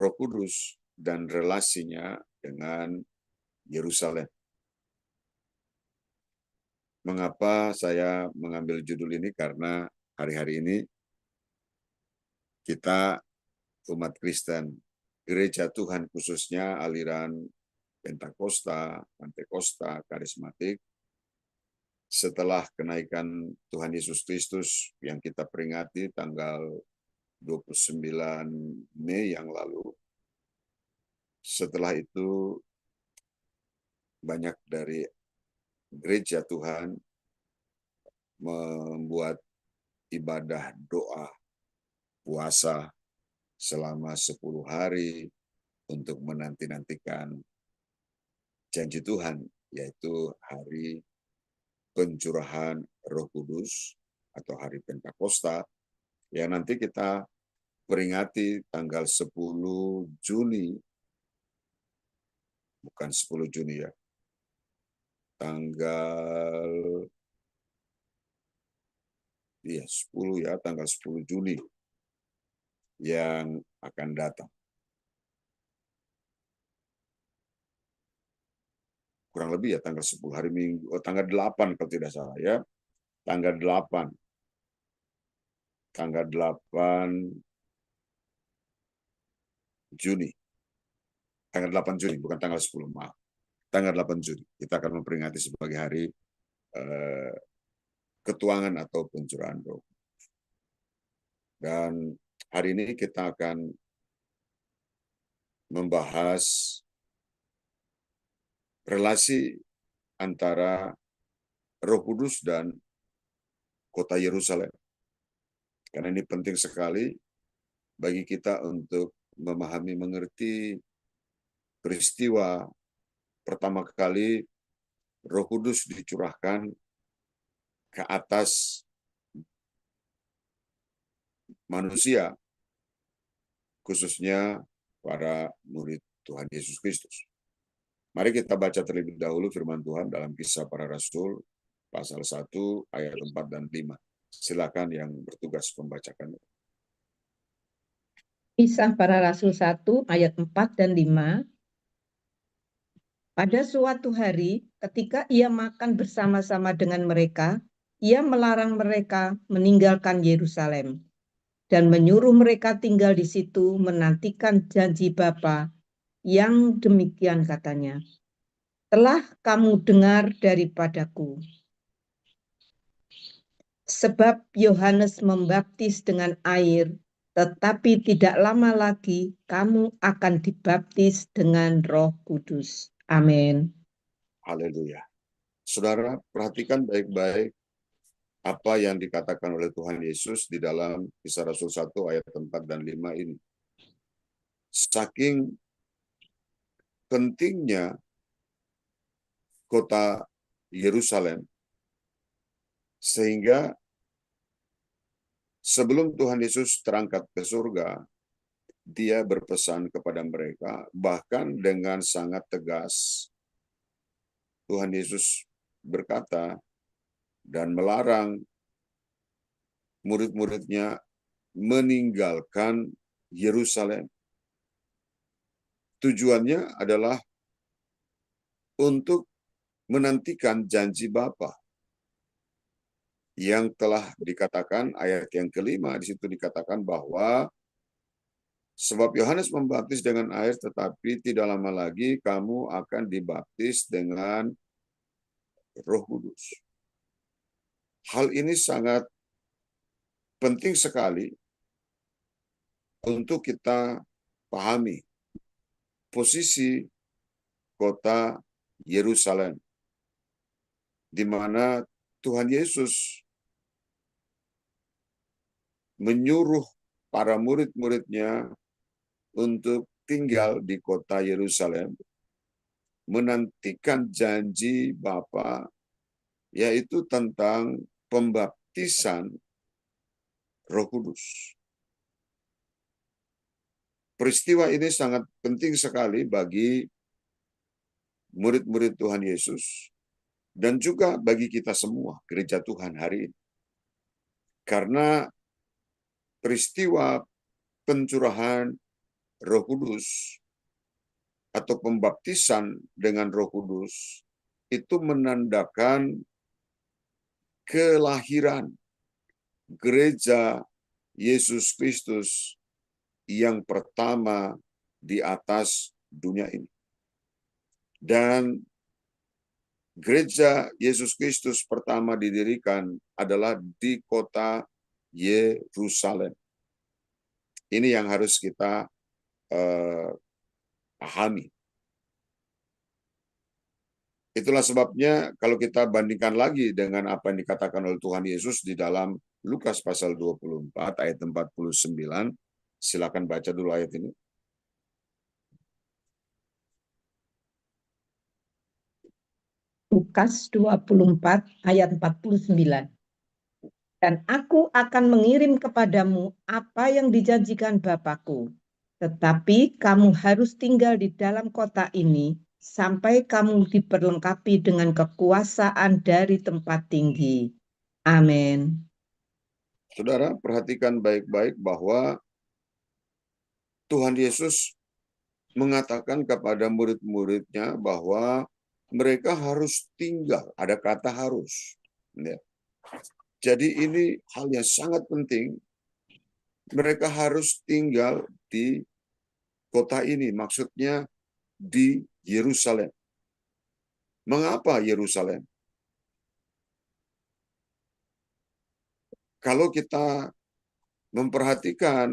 Roh Kudus dan relasinya dengan Yerusalem. Mengapa saya mengambil judul ini? Karena hari-hari ini kita umat Kristen, gereja Tuhan khususnya aliran Pentakosta, Pantekosta, Karismatik, setelah kenaikan Tuhan Yesus Kristus yang kita peringati tanggal 29 Mei yang lalu, setelah itu banyak dari gereja Tuhan membuat ibadah doa puasa selama 10 hari untuk menanti-nantikan janji Tuhan, yaitu hari pencurahan Roh Kudus atau hari Pentakosta yang nanti kita peringati tanggal 10 Juni, bukan 10 Juni ya, tanggal 10 Juni yang akan datang. Kurang lebih ya tanggal 10 hari Minggu, tanggal 8 kalau tidak salah ya. Tanggal 8 Juni. Tanggal 8 Juni, bukan tanggal 10, maaf. Tanggal 8 Juni kita akan memperingati sebagai hari ketuangan atau pencurahan roh. Dan hari ini kita akan membahas relasi antara Roh Kudus dan kota Yerusalem. Karena ini penting sekali bagi kita untuk memahami, mengerti peristiwa pertama kali Roh Kudus dicurahkan ke atas manusia, khususnya para murid Tuhan Yesus Kristus. Mari kita baca terlebih dahulu firman Tuhan dalam Kisah Para Rasul, pasal 1, ayat 4 dan 5. Silakan yang bertugas membacakannya. Kisah Para Rasul 1, ayat 4 dan 5. Pada suatu hari, ketika ia makan bersama-sama dengan mereka, ia melarang mereka meninggalkan Yerusalem dan menyuruh mereka tinggal di situ menantikan janji Bapa yang demikian katanya. Telah kamu dengar daripadaku. Sebab Yohanes membaptis dengan air, tetapi tidak lama lagi kamu akan dibaptis dengan Roh Kudus. Amin. Haleluya. Saudara, perhatikan baik-baik apa yang dikatakan oleh Tuhan Yesus di dalam Kisah Rasul 1 ayat 4 dan 5 ini. Saking pentingnya kota Yerusalem, sehingga sebelum Tuhan Yesus terangkat ke surga, dia berpesan kepada mereka, bahkan dengan sangat tegas, Tuhan Yesus berkata dan melarang murid-muridnya meninggalkan Yerusalem. Tujuannya adalah untuk menantikan janji Bapa yang telah dikatakan, ayat yang kelima di situ dikatakan bahwa sebab Yohanes membaptis dengan air, tetapi tidak lama lagi kamu akan dibaptis dengan Roh Kudus. Hal ini sangat penting sekali untuk kita pahami posisi kota Yerusalem, di mana Tuhan Yesus menyuruh para murid-muridnya untuk tinggal di kota Yerusalem, menantikan janji Bapa, yaitu tentang pembaptisan Roh Kudus. Peristiwa ini sangat penting sekali bagi murid-murid Tuhan Yesus dan juga bagi kita semua, gereja Tuhan hari ini. Karena peristiwa pencurahan Roh Kudus atau pembaptisan dengan Roh Kudus itu menandakan kelahiran gereja Yesus Kristus yang pertama di atas dunia ini. Dan gereja Yesus Kristus pertama didirikan adalah di kota Yerusalem. Ini yang harus kita pahami. Itulah sebabnya kalau kita bandingkan lagi dengan apa yang dikatakan oleh Tuhan Yesus di dalam Lukas pasal 24 ayat 49, silakan baca dulu ayat ini. Lukas 24 ayat 49. Dan aku akan mengirim kepadamu apa yang dijanjikan Bapakku. Tetapi kamu harus tinggal di dalam kota ini sampai kamu diperlengkapi dengan kekuasaan dari tempat tinggi. Amin. Saudara, perhatikan baik-baik bahwa Tuhan Yesus mengatakan kepada murid-muridnya bahwa mereka harus tinggal. Ada kata harus. Ya. Jadi ini hal yang sangat penting. Mereka harus tinggal di kota ini, maksudnya di Yerusalem. Mengapa Yerusalem? Kalau kita memperhatikan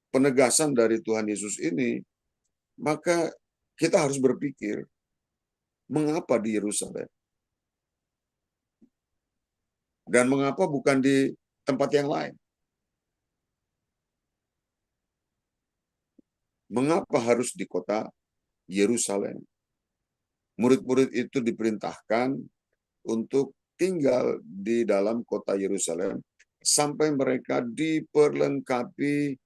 penegasan dari Tuhan Yesus ini, maka kita harus berpikir, mengapa di Yerusalem? Dan mengapa bukan di tempat yang lain? Mengapa harus di kota Yerusalem? Murid-murid itu diperintahkan untuk tinggal di dalam kota Yerusalem sampai mereka diperlengkapi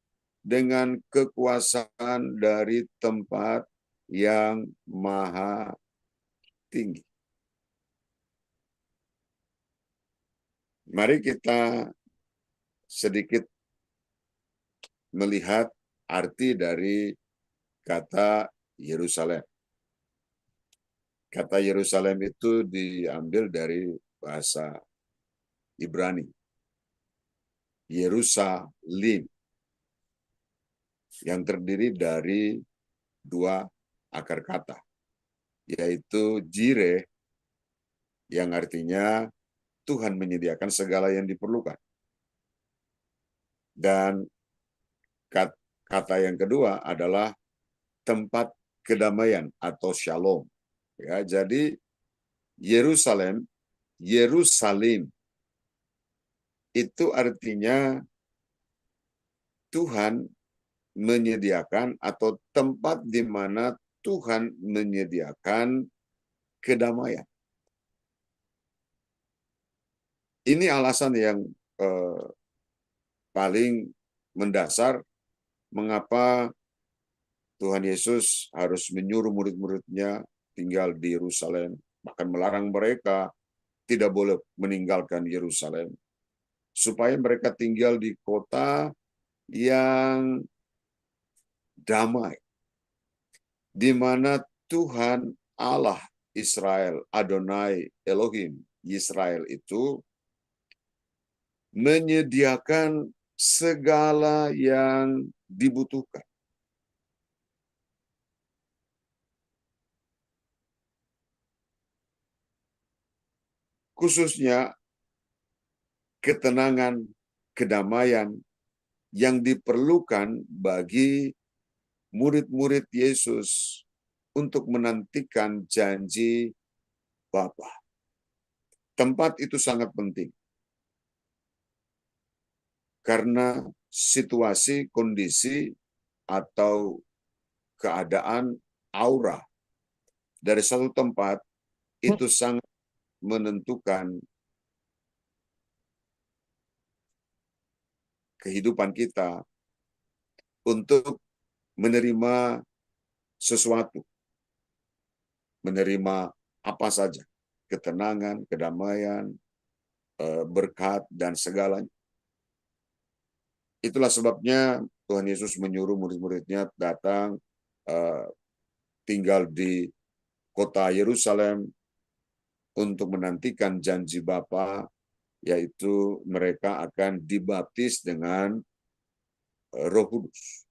dengan kekuasaan dari tempat yang maha tinggi. Mari kita sedikit melihat arti dari kata Yerusalem. Kata Yerusalem itu diambil dari bahasa Ibrani. Yerusalim, yang terdiri dari dua akar kata, yaitu jire, yang artinya Tuhan menyediakan segala yang diperlukan. Dan kata yang kedua adalah tempat kedamaian atau shalom. Ya, jadi Yerusalem itu artinya Tuhan menyediakan atau tempat di mana Tuhan menyediakan kedamaian. Ini alasan yang paling mendasar mengapa Tuhan Yesus harus menyuruh murid-muridnya tinggal di Yerusalem, bahkan melarang mereka tidak boleh meninggalkan Yerusalem, supaya mereka tinggal di kota yang damai, di mana Tuhan Allah Israel, Adonai Elohim, Israel itu menyediakan segala yang dibutuhkan. Khususnya ketenangan, kedamaian yang diperlukan bagi murid-murid Yesus untuk menantikan janji Bapa. Tempat itu sangat penting. Karena situasi, kondisi, atau keadaan aura dari satu tempat itu sangat menentukan kehidupan kita untuk menerima sesuatu, menerima apa saja, ketenangan, kedamaian, berkat, dan segalanya. Itulah sebabnya Tuhan Yesus menyuruh murid-muridnya datang tinggal di kota Yerusalem untuk menantikan janji Bapa, yaitu mereka akan dibaptis dengan Roh Kudus.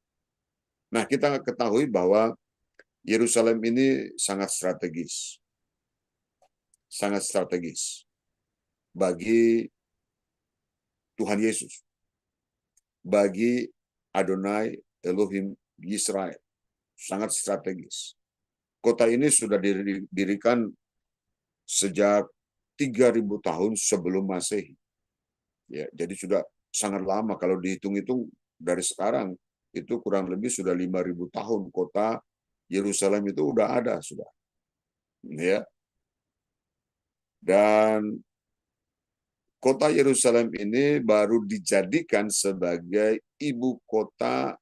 Nah, kita ketahui bahwa Yerusalem ini sangat strategis bagi Tuhan Yesus, bagi Adonai Elohim Israel, sangat strategis. Kota ini sudah didirikan sejak 3.000 tahun sebelum Masehi. Ya, jadi sudah sangat lama. Kalau dihitung-hitung dari sekarang, itu kurang lebih sudah 5.000 tahun kota Yerusalem itu udah ada sudah. Ya. Dan kota Yerusalem ini baru dijadikan sebagai ibu kota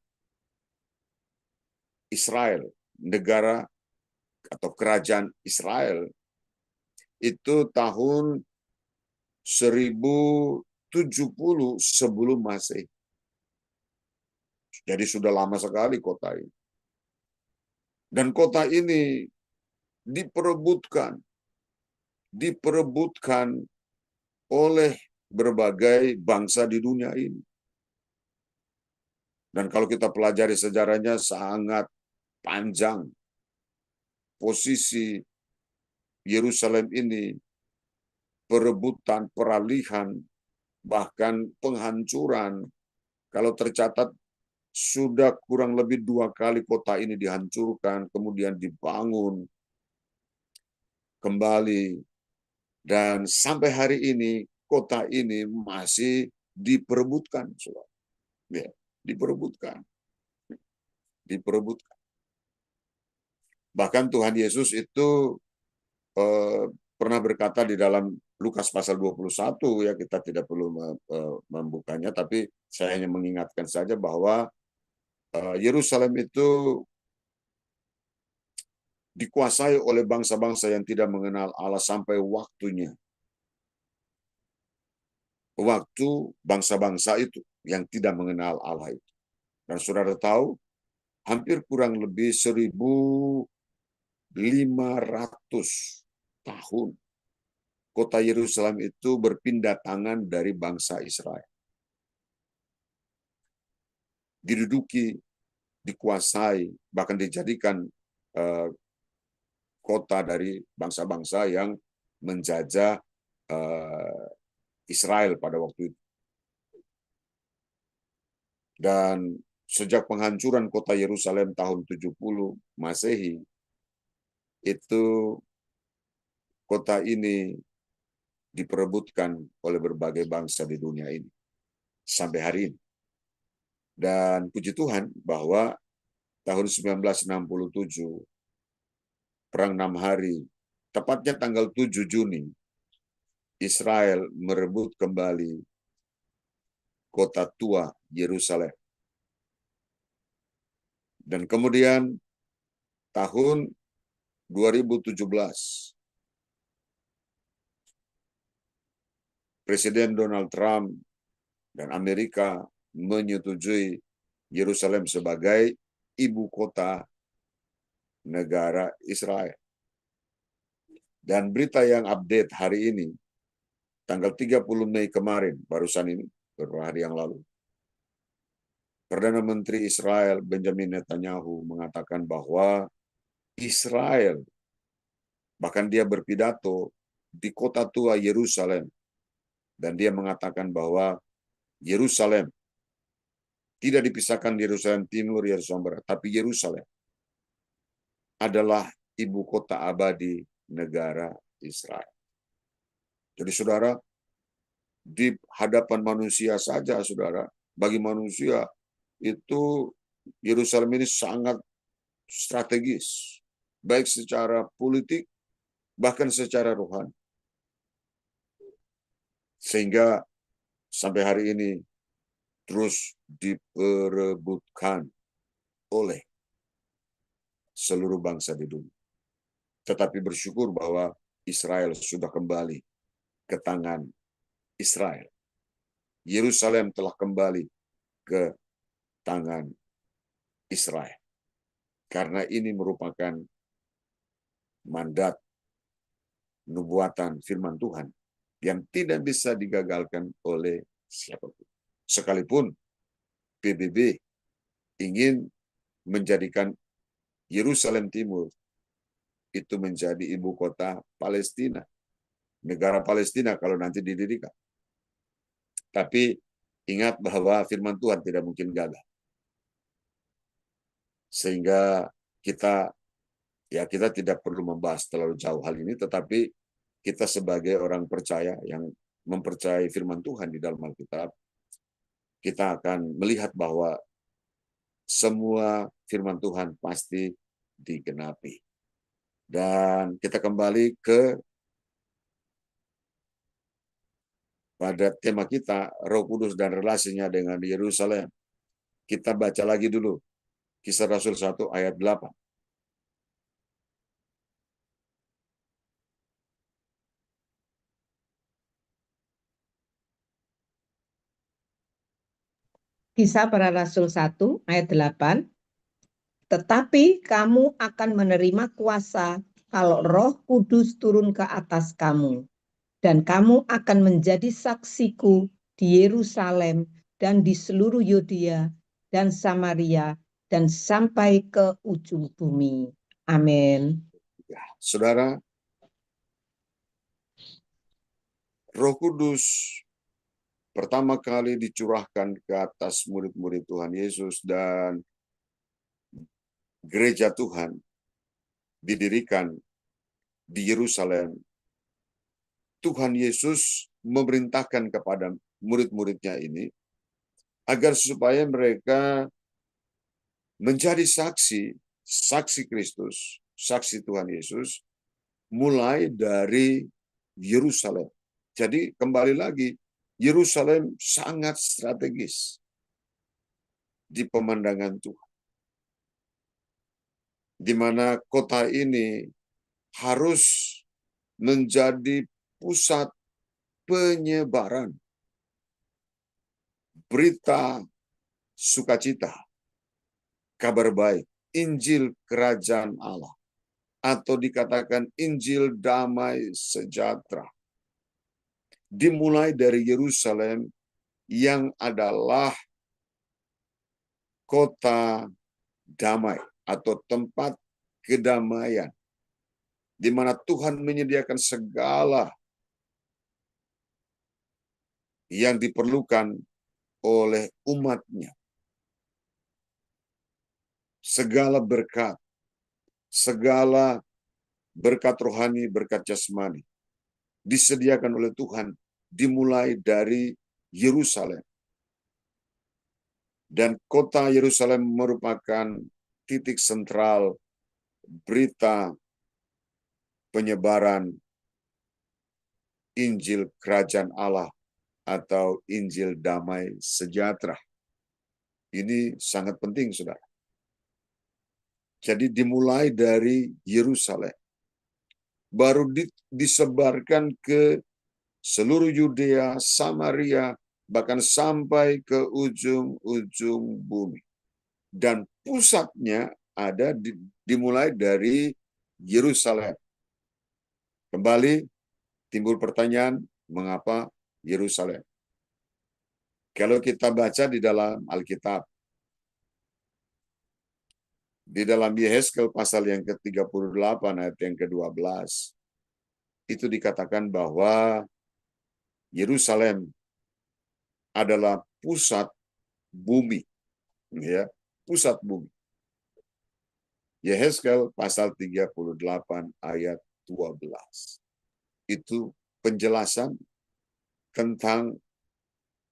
Israel, negara atau kerajaan Israel, itu tahun 1070 sebelum Masehi. Jadi sudah lama sekali kota ini. Dan kota ini diperebutkan oleh berbagai bangsa di dunia ini. Dan kalau kita pelajari sejarahnya sangat panjang. Posisi Yerusalem ini, perebutan, peralihan, bahkan penghancuran. Kalau tercatat sudah kurang lebih 2 kali kota ini dihancurkan, kemudian dibangun kembali. Dan sampai hari ini kota ini masih diperebutkan. Ya, diperebutkan. Bahkan Tuhan Yesus itu pernah berkata di dalam Lukas pasal 21, ya kita tidak perlu membukanya, tapi saya hanya mengingatkan saja bahwa Yerusalem itu dikuasai oleh bangsa-bangsa yang tidak mengenal Allah sampai waktunya. Waktu bangsa-bangsa itu yang tidak mengenal Allah itu. Dan saudara tahu, hampir kurang lebih 1.500 tahun kota Yerusalem itu berpindah tangan dari bangsa Israel. Diduduki, dikuasai, bahkan dijadikan kota dari bangsa-bangsa yang menjajah Israel pada waktu itu. Dan sejak penghancuran kota Yerusalem tahun 70 Masehi, itu kota ini diperebutkan oleh berbagai bangsa di dunia ini sampai hari ini. Dan puji Tuhan bahwa tahun 1967, Perang 6 Hari, tepatnya tanggal 7 Juni, Israel merebut kembali kota tua Yerusalem. Dan kemudian tahun 2017, Presiden Donald Trump dan Amerika menyetujui Yerusalem sebagai ibu kota negara Israel. Dan berita yang update hari ini, tanggal 30 Mei kemarin, barusan ini, beberapa hari yang lalu, Perdana Menteri Israel Benjamin Netanyahu mengatakan bahwa Israel, bahkan dia berpidato di kota tua Yerusalem, dan dia mengatakan bahwa Yerusalem tidak dipisahkan Yerusalem Timur, Yerusalem Barat, tapi Yerusalem adalah ibu kota abadi negara Israel. Jadi saudara, di hadapan manusia saja, saudara, bagi manusia itu Yerusalem ini sangat strategis, baik secara politik, bahkan secara rohani. Sehingga sampai hari ini terus diperebutkan oleh seluruh bangsa di dunia. Tetapi bersyukur bahwa Israel sudah kembali ke tangan Israel. Yerusalem telah kembali ke tangan Israel. Karena ini merupakan mandat nubuatan firman Tuhan yang tidak bisa digagalkan oleh siapapun. Sekalipun PBB ingin menjadikan Yerusalem Timur itu menjadi ibu kota Palestina, negara Palestina kalau nanti didirikan. Tapi ingat bahwa firman Tuhan tidak mungkin gagal. Sehingga kita tidak perlu membahas terlalu jauh hal ini, tetapi kita sebagai orang percaya yang mempercayai firman Tuhan di dalam Alkitab, kita akan melihat bahwa semua firman Tuhan pasti digenapi. Dan kita kembali pada tema kita, Roh Kudus dan relasinya dengan Yerusalem. Kita baca lagi dulu Kisah Rasul 1 ayat 8. Kisah Para Rasul 1 ayat 8. Tetapi kamu akan menerima kuasa kalau Roh Kudus turun ke atas kamu, dan kamu akan menjadi saksiku di Yerusalem dan di seluruh Yudea dan Samaria dan sampai ke ujung bumi. Amin. Ya, saudara, Roh Kudus pertama kali dicurahkan ke atas murid-murid Tuhan Yesus dan gereja Tuhan didirikan di Yerusalem. Tuhan Yesus memerintahkan kepada murid-muridnya ini agar supaya mereka menjadi saksi Kristus, saksi Tuhan Yesus, mulai dari Yerusalem. Jadi kembali lagi, Yerusalem sangat strategis di pemandangan Tuhan. Di mana kota ini harus menjadi pusat penyebaran berita sukacita, kabar baik, Injil Kerajaan Allah, atau dikatakan Injil damai sejahtera. Dimulai dari Yerusalem yang adalah kota damai atau tempat kedamaian, di mana Tuhan menyediakan segala yang diperlukan oleh umatnya. Segala berkat rohani, berkat jasmani disediakan oleh Tuhan dimulai dari Yerusalem. Dan kota Yerusalem merupakan titik sentral berita penyebaran Injil Kerajaan Allah atau Injil damai sejahtera. Ini sangat penting, saudara. Jadi dimulai dari Yerusalem, baru disebarkan ke seluruh Yudea, Samaria, bahkan sampai ke ujung-ujung bumi. Dan pusatnya ada dimulai dari Yerusalem. Kembali timbul pertanyaan, mengapa Yerusalem? Kalau kita baca di dalam Alkitab, di dalam Yehezkel pasal yang ke-38 ayat yang ke-12, itu dikatakan bahwa Yerusalem adalah pusat bumi, ya, pusat bumi. Yehezkel pasal 38 ayat 12. Itu penjelasan tentang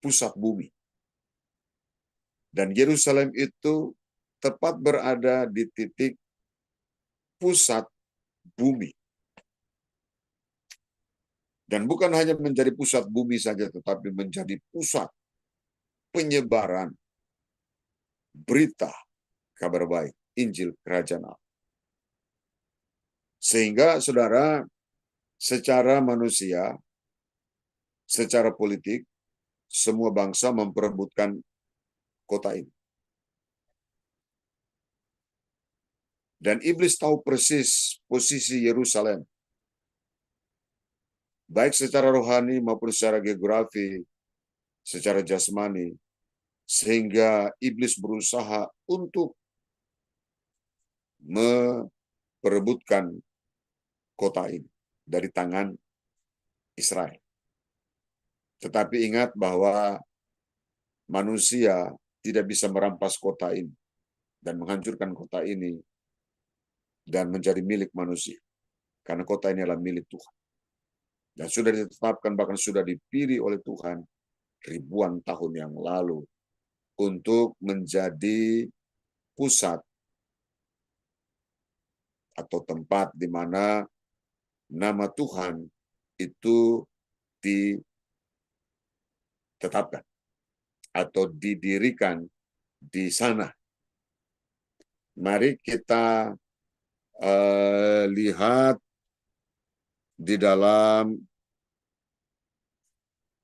pusat bumi. Dan Yerusalem itu tepat berada di titik pusat bumi. Dan bukan hanya menjadi pusat bumi saja, tetapi menjadi pusat penyebaran berita kabar baik, Injil Kerajaan Allah. Sehingga, saudara, secara manusia, secara politik, semua bangsa memperebutkan kota ini. Dan iblis tahu persis posisi Yerusalem, baik secara rohani maupun secara geografi, secara jasmani, sehingga iblis berusaha untuk memperebutkan kota ini dari tangan Israel. Tetapi ingat bahwa manusia tidak bisa merampas kota ini dan menghancurkan kota ini dan menjadi milik manusia. Karena kota ini adalah milik Tuhan. Dan sudah ditetapkan, bahkan sudah dipilih oleh Tuhan ribuan tahun yang lalu untuk menjadi pusat atau tempat di mana nama Tuhan itu ditetapkan atau didirikan di sana. Mari kita lihat di dalam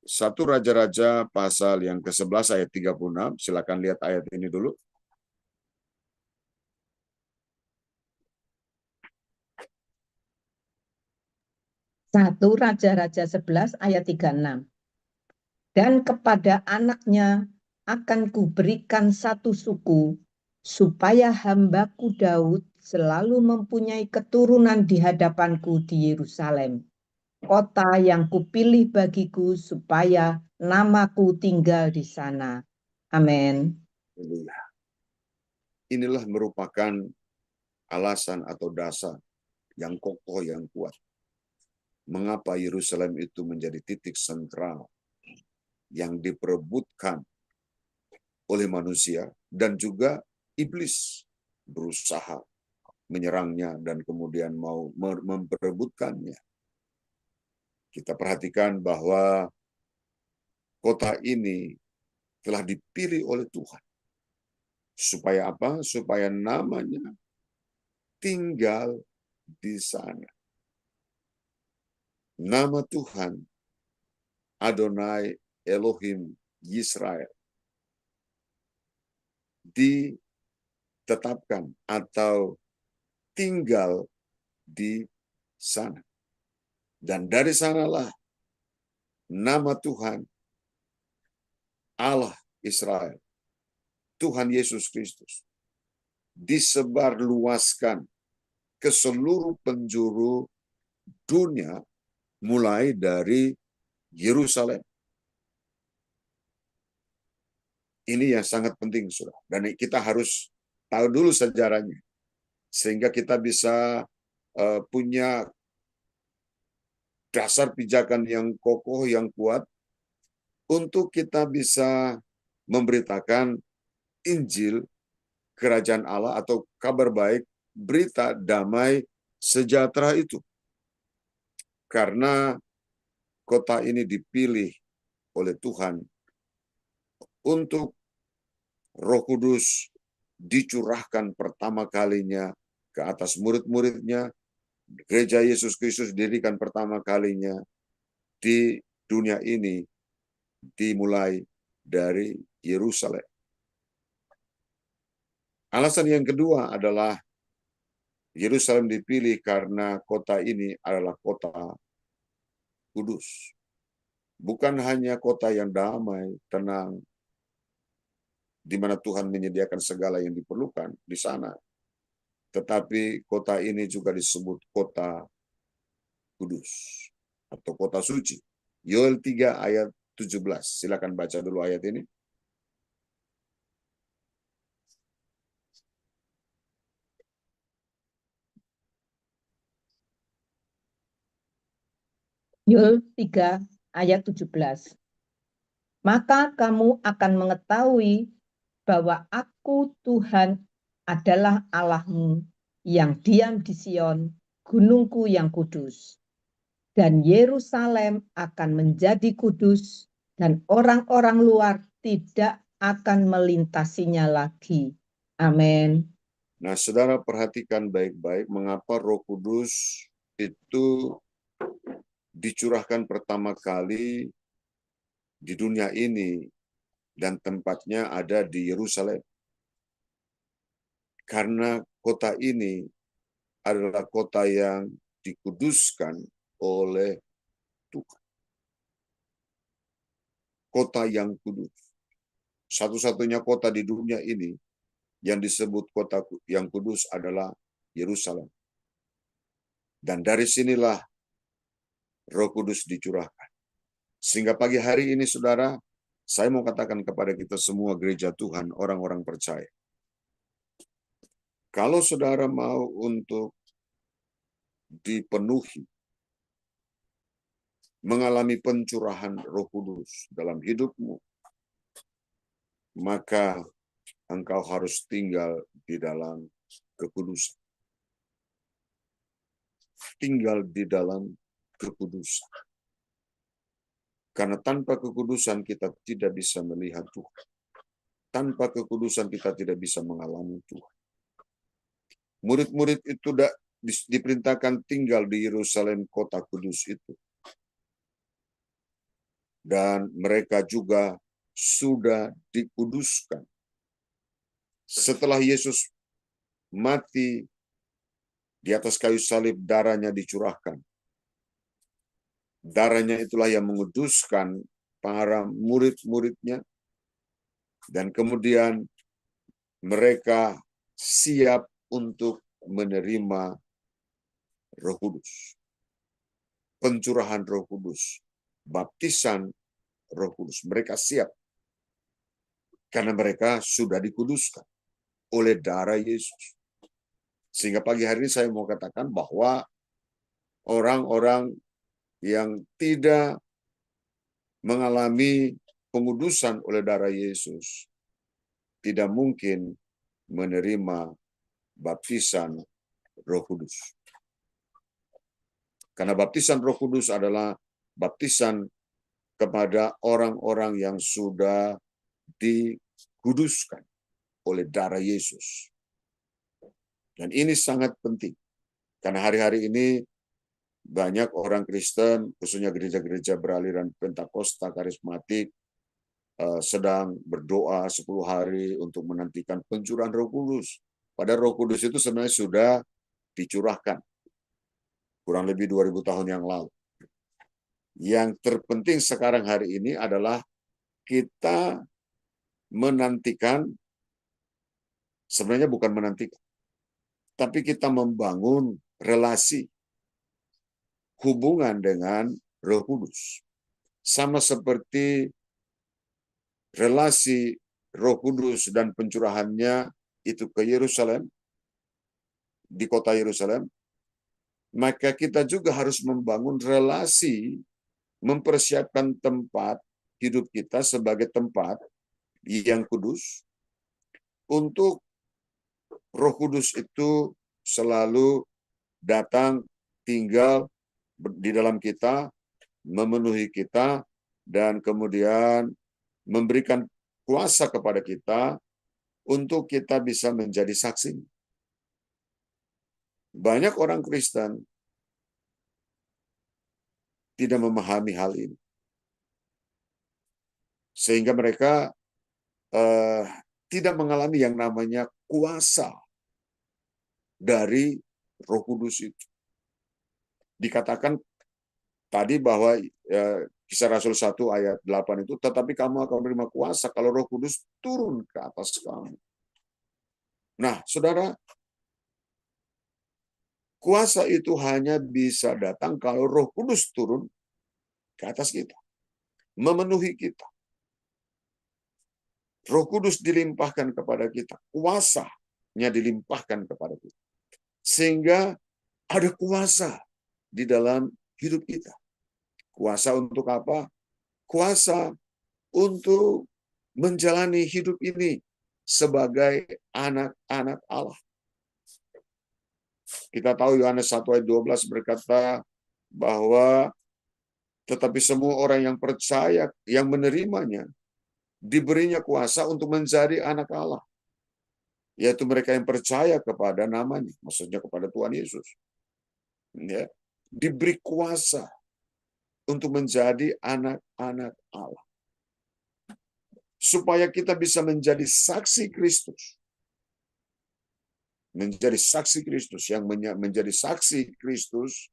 1 Raja-Raja pasal yang ke-11 ayat 36. Silakan lihat ayat ini dulu. Satu Raja-Raja 11 ayat 36. Dan kepada anaknya akan kuberikan satu suku, supaya hambaku Daud selalu mempunyai keturunan di hadapanku di Yerusalem, kota yang kupilih bagiku, supaya namaku tinggal di sana. Amin. Inilah merupakan alasan atau dasar yang kokoh, yang kuat. Mengapa Yerusalem itu menjadi titik sentral yang diperebutkan oleh manusia dan juga iblis berusaha menyerangnya dan kemudian mau memperebutkannya. Kita perhatikan bahwa kota ini telah dipilih oleh Tuhan. Supaya apa? Supaya namanya tinggal di sana. Nama Tuhan Adonai Elohim Yisrael ditetapkan atau tinggal di sana. Dan dari sanalah nama Tuhan Allah Israel, Tuhan Yesus Kristus, disebarluaskan ke seluruh penjuru dunia, mulai dari Yerusalem. Ini yang sangat penting, saudara. Dan kita harus tahu dulu sejarahnya, sehingga kita bisa punya dasar pijakan yang kokoh, yang kuat, untuk kita bisa memberitakan Injil Kerajaan Allah atau kabar baik, berita damai sejahtera itu. Karena kota ini dipilih oleh Tuhan untuk Roh Kudus dicurahkan pertama kalinya ke atas murid-muridnya. Gereja Yesus Kristus didirikan pertama kalinya di dunia ini dimulai dari Yerusalem. Alasan yang kedua adalah Yerusalem dipilih karena kota ini adalah kota kudus. Bukan hanya kota yang damai, tenang, di mana Tuhan menyediakan segala yang diperlukan di sana. Tetapi kota ini juga disebut kota kudus atau kota suci. Yoel 3 ayat 17. Silakan baca dulu ayat ini. Yoel 3 ayat 17. Maka kamu akan mengetahui bahwa aku Tuhan adalah Allahmu yang diam di Sion, gunungku yang kudus. Dan Yerusalem akan menjadi kudus, dan orang-orang luar tidak akan melintasinya lagi. Amin. Nah, saudara perhatikan baik-baik mengapa Roh Kudus itu dicurahkan pertama kali di dunia ini dan tempatnya ada di Yerusalem. Karena kota ini adalah kota yang dikuduskan oleh Tuhan. Kota yang kudus. Satu-satunya kota di dunia ini yang disebut kota yang kudus adalah Yerusalem. Dan dari sinilah Roh Kudus dicurahkan. Sehingga pagi hari ini, saudara, saya mau katakan kepada kita semua gereja Tuhan, orang-orang percaya. Kalau saudara mau untuk dipenuhi, mengalami pencurahan Roh Kudus dalam hidupmu, maka engkau harus tinggal di dalam kekudusan. Tinggal di dalam kekudusan. Karena tanpa kekudusan kita tidak bisa melihat Tuhan. Tanpa kekudusan kita tidak bisa mengalami Tuhan. Murid-murid itu diperintahkan tinggal di Yerusalem, kota kudus itu. Dan mereka juga sudah dikuduskan. Setelah Yesus mati di atas kayu salib, darahnya dicurahkan. Darahnya itulah yang menguduskan para murid-muridnya. Dan kemudian mereka siap untuk menerima Roh Kudus. Pencurahan Roh Kudus. Baptisan Roh Kudus. Mereka siap. Karena mereka sudah dikuduskan oleh darah Yesus. Sehingga pagi hari ini saya mau katakan bahwa orang-orang yang tidak mengalami pengudusan oleh darah Yesus tidak mungkin menerima baptisan Roh Kudus. Karena baptisan Roh Kudus adalah baptisan kepada orang-orang yang sudah dikuduskan oleh darah Yesus. Dan ini sangat penting. Karena hari-hari ini banyak orang Kristen, khususnya gereja-gereja beraliran Pentakosta, karismatik, sedang berdoa 10 hari untuk menantikan pencurahan Roh Kudus. Pada Roh Kudus itu sebenarnya sudah dicurahkan kurang lebih 2000 tahun yang lalu. Yang terpenting sekarang hari ini adalah kita menantikan, sebenarnya bukan menantikan, tapi kita membangun relasi hubungan dengan Roh Kudus. Sama seperti relasi Roh Kudus dan pencurahannya itu ke Yerusalem, di kota Yerusalem, maka kita juga harus membangun relasi, mempersiapkan tempat hidup kita sebagai tempat yang kudus, untuk Roh Kudus itu selalu datang, tinggal di dalam kita, memenuhi kita, dan kemudian memberikan kuasa kepada kita untuk kita bisa menjadi saksi. Banyak orang Kristen tidak memahami hal ini. Sehingga mereka tidak mengalami yang namanya kuasa dari Roh Kudus itu. Dikatakan tadi bahwa Kisah Rasul 1 ayat 8 itu, tetapi kamu akan menerima kuasa kalau Roh Kudus turun ke atas kamu. Nah, saudara, kuasa itu hanya bisa datang kalau Roh Kudus turun ke atas kita, memenuhi kita. Roh Kudus dilimpahkan kepada kita, kuasanya dilimpahkan kepada kita. Sehingga ada kuasa di dalam hidup kita. Kuasa untuk apa? Kuasa untuk menjalani hidup ini sebagai anak-anak Allah. Kita tahu Yohanes 1 ayat 12 berkata bahwa tetapi semua orang yang percaya, yang menerimanya, diberinya kuasa untuk menjadi anak Allah. Yaitu mereka yang percaya kepada namanya, maksudnya kepada Tuhan Yesus. Ya, diberi kuasa untuk menjadi anak-anak Allah. Supaya kita bisa menjadi saksi Kristus. menjadi saksi Kristus, yang menjadi saksi Kristus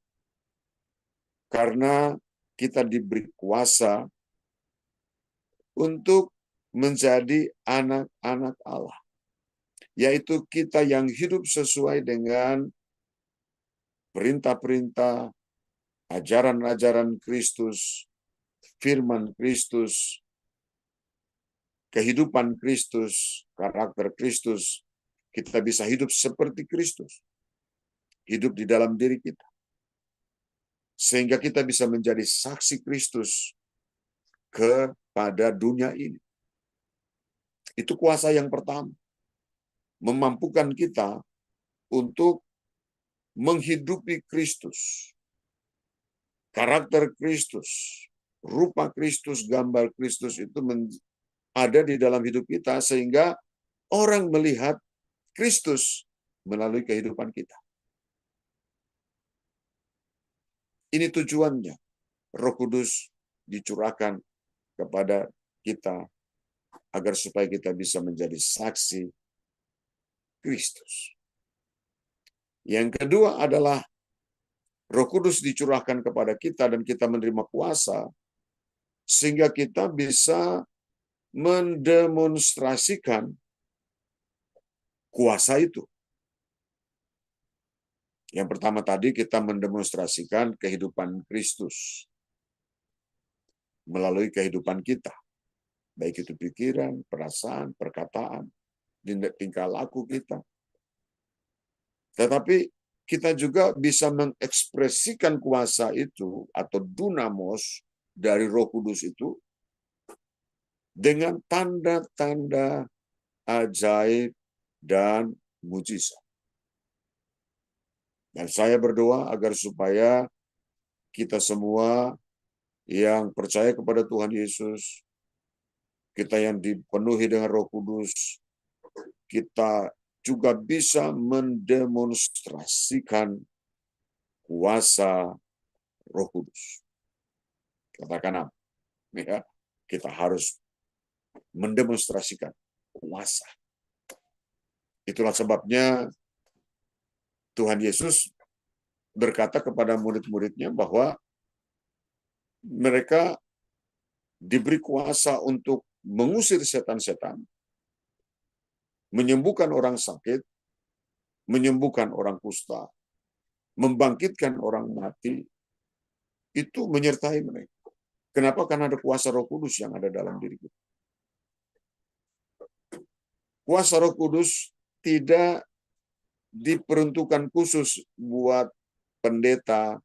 karena kita diberi kuasa untuk menjadi anak-anak Allah, yaitu kita yang hidup sesuai dengan perintah-perintah, ajaran-ajaran Kristus, firman Kristus, kehidupan Kristus, karakter Kristus. Kita bisa hidup seperti Kristus, hidup di dalam diri kita, sehingga kita bisa menjadi saksi Kristus kepada dunia ini. Itu kuasa yang pertama, memampukan kita untuk menghidupi Kristus, karakter Kristus, rupa Kristus, gambar Kristus itu ada di dalam hidup kita, sehingga orang melihat Kristus melalui kehidupan kita. Ini tujuannya, Roh Kudus dicurahkan kepada kita agar supaya kita bisa menjadi saksi Kristus. Yang kedua adalah Roh Kudus dicurahkan kepada kita dan kita menerima kuasa sehingga kita bisa mendemonstrasikan kuasa itu. Yang pertama tadi kita mendemonstrasikan kehidupan Kristus melalui kehidupan kita, baik itu pikiran, perasaan, perkataan, tingkah laku kita. Tetapi kita juga bisa mengekspresikan kuasa itu atau dunamos dari Roh Kudus itu dengan tanda-tanda ajaib dan mujizat. Dan saya berdoa agar supaya kita semua yang percaya kepada Tuhan Yesus, kita yang dipenuhi dengan Roh Kudus, kita juga bisa mendemonstrasikan kuasa Roh Kudus. Katakan apa? Ya, kita harus mendemonstrasikan kuasa. Itulah sebabnya Tuhan Yesus berkata kepada murid-muridnya bahwa mereka diberi kuasa untuk mengusir setan-setan, menyembuhkan orang sakit, menyembuhkan orang kusta, membangkitkan orang mati, itu menyertai mereka. Kenapa? Karena ada kuasa Roh Kudus yang ada dalam diri kita. Kuasa Roh Kudus tidak diperuntukkan khusus buat pendeta,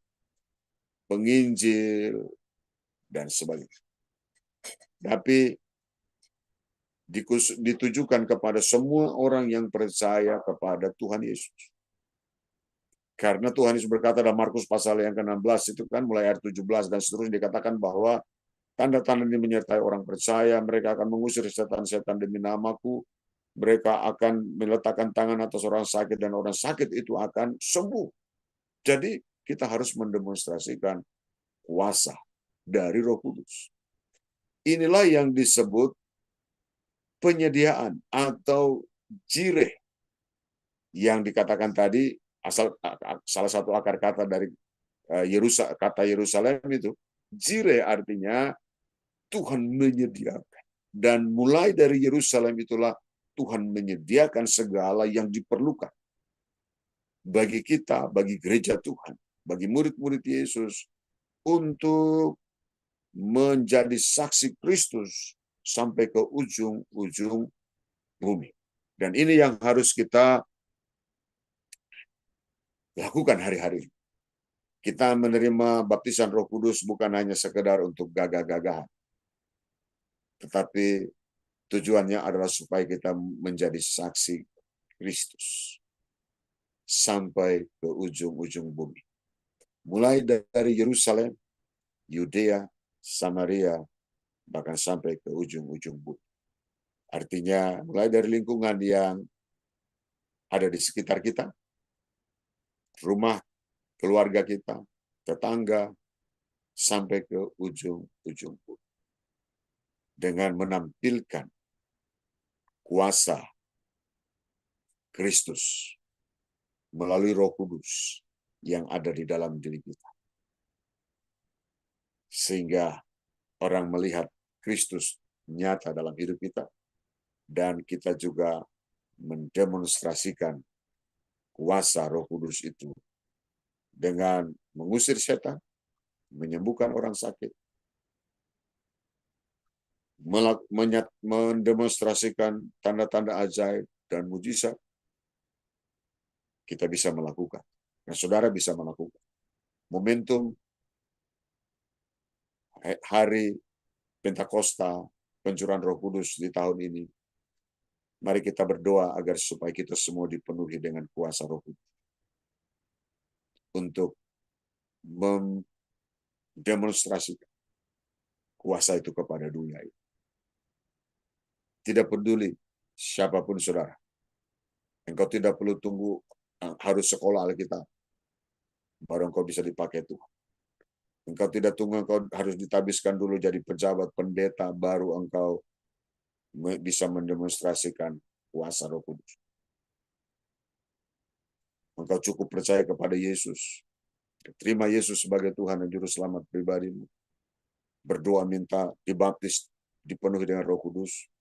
penginjil, dan sebagainya. Tapi ditujukan kepada semua orang yang percaya kepada Tuhan Yesus. Karena Tuhan Yesus berkata dalam Markus pasal yang ke-16 itu kan mulai ayat 17 dan seterusnya dikatakan bahwa tanda-tanda ini menyertai orang percaya, mereka akan mengusir setan-setan demi namaku, mereka akan meletakkan tangan atas orang sakit dan orang sakit itu akan sembuh. Jadi kita harus mendemonstrasikan kuasa dari Roh Kudus. Inilah yang disebut penyediaan atau jireh yang dikatakan tadi, salah satu akar kata dari kata Yerusalem itu, jireh artinya Tuhan menyediakan. Dan mulai dari Yerusalem itulah Tuhan menyediakan segala yang diperlukan bagi kita, bagi gereja Tuhan, bagi murid-murid Yesus untuk menjadi saksi Kristus sampai ke ujung-ujung bumi. Dan ini yang harus kita lakukan hari-hari. Kita menerima baptisan Roh Kudus bukan hanya sekedar untuk gagah-gagahan, tetapi tujuannya adalah supaya kita menjadi saksi Kristus sampai ke ujung-ujung bumi. Mulai dari Yerusalem, Yudea, Samaria, bahkan sampai ke ujung-ujung bumi. Artinya mulai dari lingkungan yang ada di sekitar kita, rumah, keluarga kita, tetangga, sampai ke ujung-ujung bumi. Dengan menampilkan kuasa Kristus melalui Roh Kudus yang ada di dalam diri kita. Sehingga orang melihat Kristus nyata dalam hidup kita, dan kita juga mendemonstrasikan kuasa Roh Kudus itu dengan mengusir setan, menyembuhkan orang sakit, mendemonstrasikan tanda-tanda ajaib dan mujizat. Kita bisa melakukan. Nah, saudara bisa melakukan. Momentum hari Pentakosta, pencurahan Roh Kudus di tahun ini, mari kita berdoa agar supaya kita semua dipenuhi dengan kuasa Roh Kudus untuk mendemonstrasikan kuasa itu kepada dunia ini. Tidak peduli siapapun saudara. Engkau tidak perlu tunggu harus sekolah Alkitab baru engkau bisa dipakai Tuhan. Engkau tidak tunggu engkau harus ditabiskan dulu jadi pejabat pendeta baru engkau bisa mendemonstrasikan kuasa Roh Kudus. Engkau cukup percaya kepada Yesus. Terima Yesus sebagai Tuhan dan Juru Selamat pribadimu. Berdoa minta dibaptis, dipenuhi dengan Roh Kudus,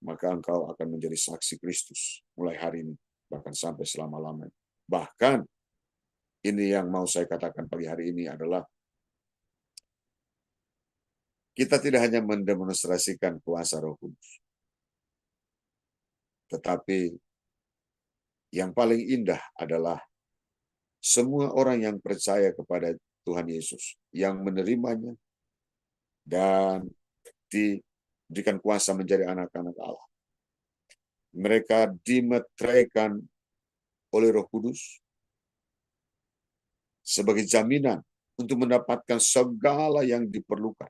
maka engkau akan menjadi saksi Kristus mulai hari ini, bahkan sampai selama-lamanya. Bahkan, ini yang mau saya katakan pagi hari ini adalah, kita tidak hanya mendemonstrasikan kuasa Roh Kudus, tetapi yang paling indah adalah semua orang yang percaya kepada Tuhan Yesus, yang menerimanya, dan diberikan kuasa menjadi anak-anak Allah. Mereka dimeteraikan oleh Roh Kudus sebagai jaminan untuk mendapatkan segala yang diperlukan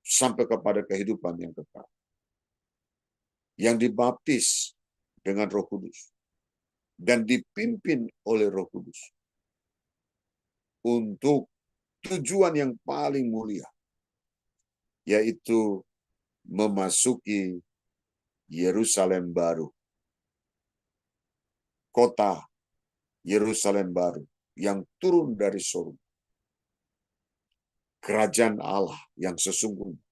sampai kepada kehidupan yang kekal. Yang dibaptis dengan Roh Kudus dan dipimpin oleh Roh Kudus untuk tujuan yang paling mulia, yaitu memasuki Yerusalem baru, kota Yerusalem baru yang turun dari surga, kerajaan Allah yang sesungguhnya,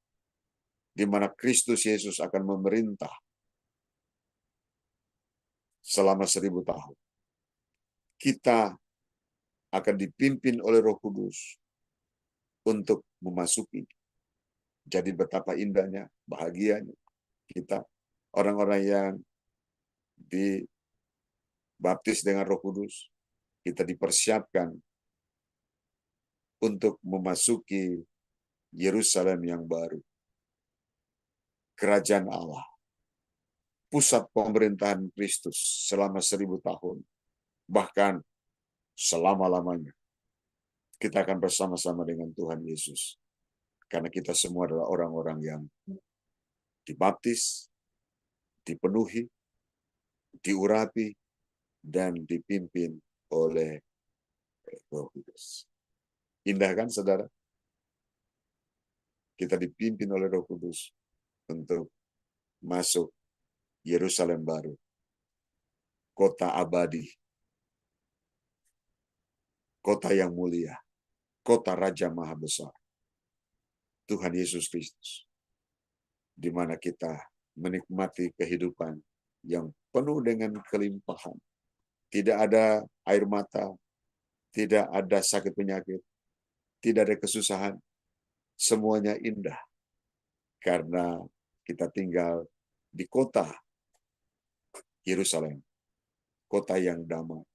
di mana Kristus Yesus akan memerintah selama 1000 tahun. Kita akan dipimpin oleh Roh Kudus untuk memasuki. Jadi betapa indahnya, bahagianya kita, orang-orang yang dibaptis dengan Roh Kudus, kita dipersiapkan untuk memasuki Yerusalem yang baru, kerajaan Allah, pusat pemerintahan Kristus selama 1000 tahun, bahkan selama-lamanya. Kita akan bersama-sama dengan Tuhan Yesus, karena kita semua adalah orang-orang yang dibaptis, dipenuhi, diurapi, dan dipimpin oleh Roh Kudus. Indah kan, saudara? Kita dipimpin oleh Roh Kudus untuk masuk Yerusalem baru, kota abadi, kota yang mulia, kota Raja Maha Besar, Tuhan Yesus Kristus, di mana kita menikmati kehidupan yang penuh dengan kelimpahan. Tidak ada air mata, tidak ada sakit penyakit, tidak ada kesusahan. Semuanya indah, karena kita tinggal di kota Yerusalem, kota yang damai,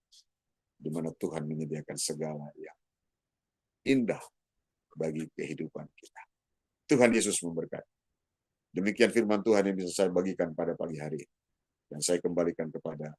di mana Tuhan menyediakan segala yang indah bagi kehidupan kita. Tuhan Yesus memberkati. Demikian firman Tuhan yang bisa saya bagikan pada pagi hari ini. Dan saya kembalikan kepada